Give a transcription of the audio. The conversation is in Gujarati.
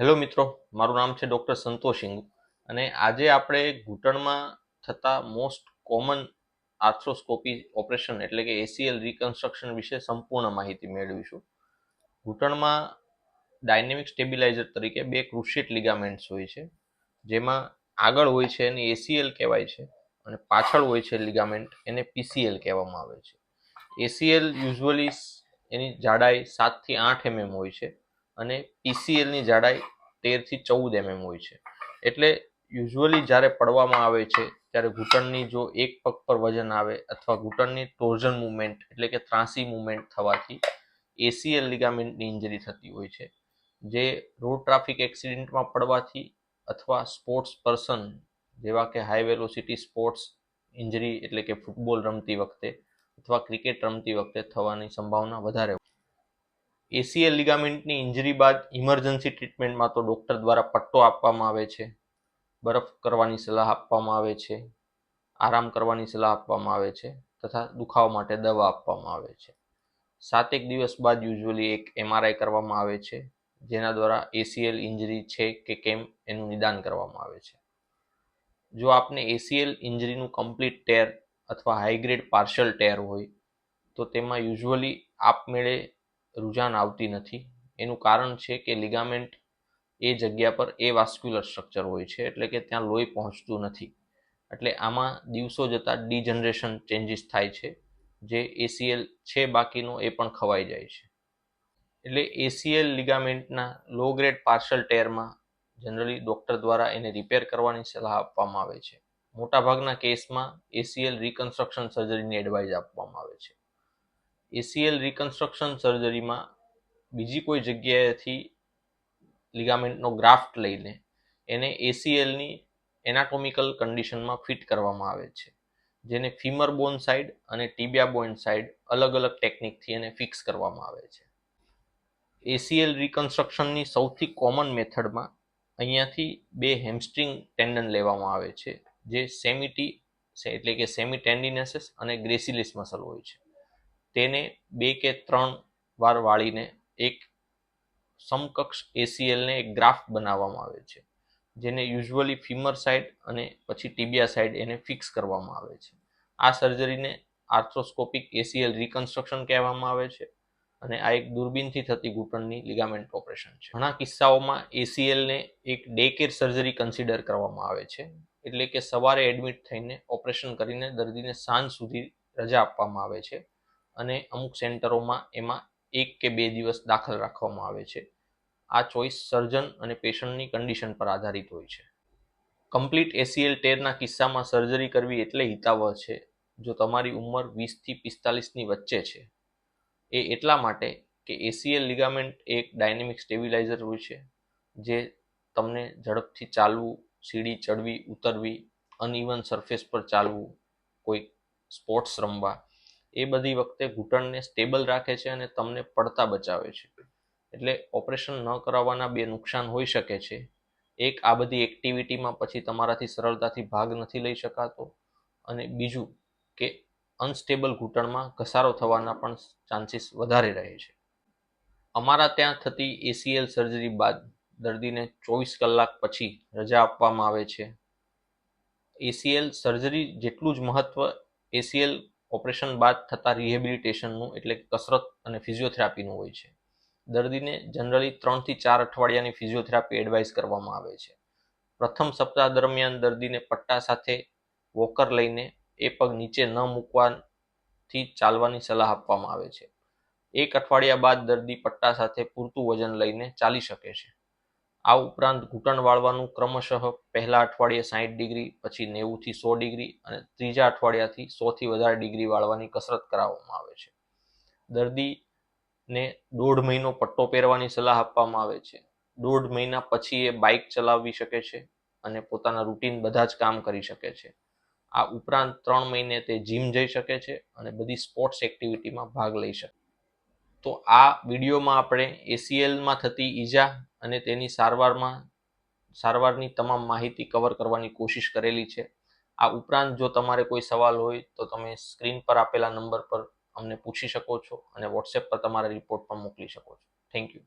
હેલો મિત્રો, મારું નામ છે ડૉક્ટર સંતોષ હિંગુ અને આજે આપણે ઘૂંટણમાં થતા મોસ્ટ કોમન આર્થ્રોસ્કોપી ઓપરેશન એટલે કે એસીએલ રિકન્સ્ટ્રક્શન વિશે સંપૂર્ણ માહિતી મેળવીશું. ઘૂંટણમાં ડાયનેમિક સ્ટેબિલાઇઝર તરીકે બે ક્રુશિયેટ લિગામેન્ટ્સ હોય છે, જેમાં આગળ હોય છે એને એસીએલ કહેવાય છે અને પાછળ હોય છે લિગામેન્ટ એને પીસીએલ કહેવામાં આવે છે. એસીએલ યુઝ્યુઅલી એની જાડાઈ 7 થી 8 mm હોય છે અને પીસીએલની જાડાઈ 13 થી 14 mm હોય છે. એટલે યુઝ્યુઅલી જ્યારે પડવામાં આવે છે ત્યારે ઘૂંટણની જો એક પગ પર વજન આવે અથવા ઘૂંટણની ટોર્ઝન મુવમેન્ટ એટલે કે ત્રાંસી મુવમેન્ટ થવાથી એસીએલ લિગામેન્ટની ઇન્જરી થતી હોય છે, જે રોડ ટ્રાફિક એક્સિડન્ટમાં પડવાથી અથવા સ્પોર્ટ્સ પર્સન જેવા કે હાઈ વેલોસિટી સ્પોર્ટ્સ ઇન્જરી એટલે કે ફૂટબોલ રમતી વખતે અથવા ક્રિકેટ રમતી વખતે થવાની સંભાવના વધારે. એસીએલ લિગામેન્ટની ઇન્જરી બાદ ઇમરજન્સી ટ્રીટમેન્ટમાં તો ડૉક્ટર દ્વારા પટ્ટો આપવામાં આવે છે, બરફ કરવાની સલાહ આપવામાં આવે છે, આરામ કરવાની સલાહ આપવામાં આવે છે તથા દુખાવા માટે દવા આપવામાં આવે છે. 7 દિવસ બાદ યુઝ્યુઅલી એક MRI કરવામાં આવે છે, જેના દ્વારા એસીએલ ઇન્જરી છે કે કેમ એનું નિદાન કરવામાં આવે છે. જો આપને એસીએલ ઇન્જરીનું કમ્પ્લીટ ટેર અથવા હાઈગ્રેડ પાર્શિયલ ટેર હોય તો તેમાં યુઝ્યુઅલી આપમેળે રૂઝાન આવતી નથી. એનું કારણ છે કે લિગામેન્ટ એ જગ્યા પર એ વાસ્ક્યુલર સ્ટ્રક્ચર હોય છે, એટલે કે ત્યાં લોહી પહોંચતું નથી. એટલે આમાં દિવસો જતાં ડીજનરેશન ચેન્જીસ થાય છે, જે એસીએલ છે બાકીનો એ પણ ખવાઈ જાય છે. એટલે એસીએલ લિગામેન્ટના લો ગ્રેડ પાર્શિયલ ટેરમાં જનરલી ડૉક્ટર દ્વારા એને રિપેર કરવાની સલાહ આપવામાં આવે છે. મોટાભાગના કેસમાં એસીએલ રિકન્સ્ટ્રક્શન સર્જરીની એડવાઇસ આપવામાં આવે છે. એસીએલ રિકન્સ્ટ્રક્શન સર્જરીમાં બીજી કોઈ જગ્યાએથી લિગામેન્ટનો ગ્રાફ્ટ લઈને એને એસીએલની એનાટોમિકલ કન્ડિશનમાં ફિટ કરવામાં આવે છે, જેને ફીમર બોન સાઇડ અને ટીબિયા બોન સાઇડ અલગ અલગ ટેકનિકથી એને ફિક્સ કરવામાં આવે છે. એસીએલ રિકન્સ્ટ્રક્શનની સૌથી કોમન મેથડમાં અહીંયાથી બે હેમસ્ટ્રિંગ ટેન્ડન લેવામાં આવે છે, જે સેમિટી એટલે કે સેમી ટેન્ડિનેસિસ અને ગ્રેસિલિસ મસલ હોય છે. તેને 2 કે 3 વાર વાળીને એક સમકક્ષ એસીએલને એક ગ્રાફ્ટ બનાવવામાં આવે છે, જેને યુઝ્યુઅલી ફીમર સાઇડ અને પછી ટીબિયા સાઇડ એને ફિક્સ કરવામાં આવે છે. આ સર્જરીને આર્થ્રોસ્કોપિક એસીએલ રિકન્સ્ટ્રક્શન કહેવામાં આવે છે અને આ એક દૂરબીનથી થતી ઘૂંટણની લિગામેન્ટ ઓપરેશન છે. ઘણા કિસ્સાઓમાં એસીએલને એક ડે કેર સર્જરી કન્સિડર કરવામાં આવે છે, એટલે કે સવારે એડમિટ થઈને ઓપરેશન કરીને દર્દીને સાંજ સુધી રજા આપવામાં આવે છે અને અમુક સેન્ટરોમાં એમાં 1 કે 2 દિવસ દાખલ રાખવામાં આવે છે. આ ચોઇસ સર્જન અને પેશન્ટની કન્ડિશન પર આધારિત હોય છે. કમ્પ્લીટ એસીએલ ટેરના કિસ્સામાં સર્જરી કરવી એટલે હિતાવહ છે જો તમારી ઉંમર 20 થી 45ની વચ્ચે છે. એ એટલા માટે કે એસીએલ લિગામેન્ટ એક ડાયનેમિક સ્ટેબિલાઇઝર હોય છે, જે તમને ઝડપથી ચાલવું, સીડી ચડવી ઉતરવી, અનઇવન સરફેસ પર ચાલવું, કોઈ સ્પોર્ટ્સ રમવા, એ બધી વખતે ઘૂંટણને સ્ટેબલ રાખે છે અને તમને પડતા બચાવે છે. એટલે ઓપરેશન ન કરાવવાના બે નુકસાન હોઈ શકે છે. એક, આ બધી એક્ટિવિટીમાં પછી તમારાથી સરળતાથી ભાગ નથી લઈ શકાતો, અને બીજું કે અનસ્ટેબલ ઘૂંટણમાં ઘસારો થવાના પણ ચાન્સીસ વધારે રહે છે. અમારા ત્યાં થતી એસીએલ સર્જરી બાદ દર્દીને 24 કલાક પછી રજા આપવામાં આવે છે. એસીએલ સર્જરી જેટલું જ મહત્વ એસીએલ ઓપરેશન બાદ થતા રિહેબિલિટેશનનું એટલે કસરત અને ફિઝિયોથેરાપીનું હોય છે. દર્દીને જનરલી 3 થી 4 અઠવાડિયાની ફિઝિયોથેરાપી એડવાઇસ કરવામાં આવે છે. પ્રથમ સપ્તાહ દરમિયાન દર્દીને પટ્ટા સાથે વોકર લઈને એ પગ નીચે ન મૂકવાથી ચાલવાની સલાહ આપવામાં આવે છે. 1 અઠવાડિયા બાદ દર્દી પટ્ટા સાથે પૂરતું વજન લઈને ચાલી શકે છે. આ ઉપરાંત ઘૂંટણ વાળવાનું ક્રમશઃ પહેલા અઠવાડિયે 60 ડિગ્રી, પછી 90 થી 100 ડિગ્રી અને ત્રીજા અઠવાડિયાથી 100 થી વધારે ડિગ્રી વાળવાની કસરત કરાવવામાં આવે છે. દર્દીને 1.5 મહિનો પટ્ટો પહેરવાની સલાહ આપવામાં આવે છે. 1.5 મહિના પછી એ બાઇક ચલાવી શકે છે અને પોતાના રૂટીન બધા જ કામ કરી શકે છે. આ ઉપરાંત 3 મહિને તે જીમ જઈ શકે છે અને બધી સ્પોર્ટ્સ એક્ટિવિટીમાં ભાગ લઈ શકે. તો આ વિડીયોમાં આપણે એસીએલમાં થતી ઈજા અને તેની સારવારની તમામ માહિતી કવર કરવાની કોશિશ કરેલી છે. આ ઉપરાંત જો તમારે કોઈ સવાલ હોય તો તમે સ્ક્રીન પર આપેલા નંબર પર અમને પૂછી શકો છો અને વોટ્સએપ પર તમારા રિપોર્ટ પણ મોકલી શકો છો. Thank you.